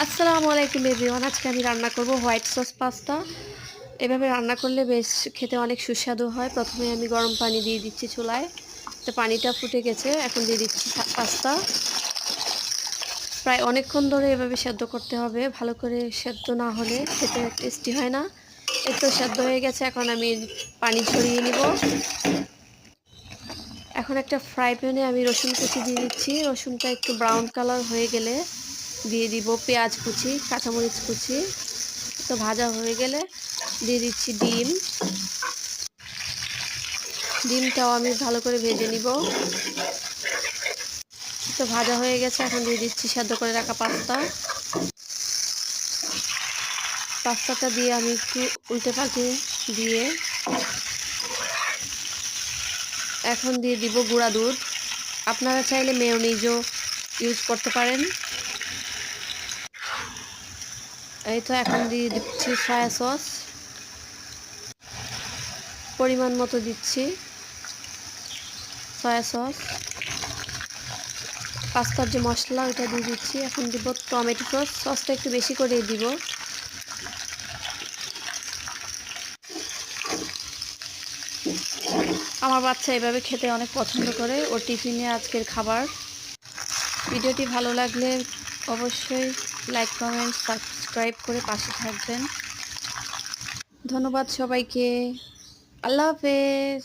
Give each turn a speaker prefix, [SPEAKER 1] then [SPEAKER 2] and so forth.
[SPEAKER 1] আসসালামু আলাইকুম এভরিওয়ান। আজকে আমি রান্না করব হোয়াইট সস পাস্তা। এভাবে রান্না করলে বেশ খেতে অনেক সুস্বাদু হয়। প্রথমে আমি গরম পানি দিয়ে দিচ্ছি চুলায়। তো পানিটা ফুটে গেছে। এখন দিয়ে দিচ্ছি পাস্তা। প্রায় অনেকক্ষণ ধরে এভাবে সেদ্ধ করতে হবে। ভালো করে সেদ্ধ না হলে খেতে টেস্টি হয় না। এই তো সেদ্ধ হয়ে গেছে। এখন আমি পানি ঝরিয়ে নিব। এখন একটা ফ্রাই প্যানে আমি রসুন কুচি দিয়ে দিচ্ছি। রসুনটা একটু ব্রাউন কালার হয়ে গেলে দিয়ে দিব পেঁয়াজ কুচি, কাঁচামরিচ কুচি। তো ভাজা হয়ে গেলে দিয়ে দিচ্ছি ডিম। ডিমটাও আমি ভালো করে ভেজে নিব। তো ভাজা হয়ে গেছে, এখন দিয়ে দিচ্ছি সেদ্ধ করে রাখা পাস্তা। পাস্তাটা দিয়ে আমি একটু উল্টে পাল্টে দিয়ে এখন দিয়ে দিব গুঁড়া দুধ। আপনারা চাইলে মেয়োনিজও ইউজ করতে পারেন। এই তো এখন দিয়ে দিচ্ছি সয়া সস, পরিমাণ মতো দিচ্ছি সয়া সস। পাস্তার যে মশলা ওইটা দিয়ে দিচ্ছি। এখন দিব টমেটো সস। সসটা একটু বেশি করে দিব। আমার বাচ্চা এভাবে খেতে অনেক পছন্দ করে। ওর টিফিনে আজকের খাবার। ভিডিওটি ভালো লাগলে অবশ্যই লাইক, কমেন্ট, সাবস্ক্রাইব করে পাশে থাকবেন। ধন্যবাদ সবাইকে। আল্লাহ হাফেজ।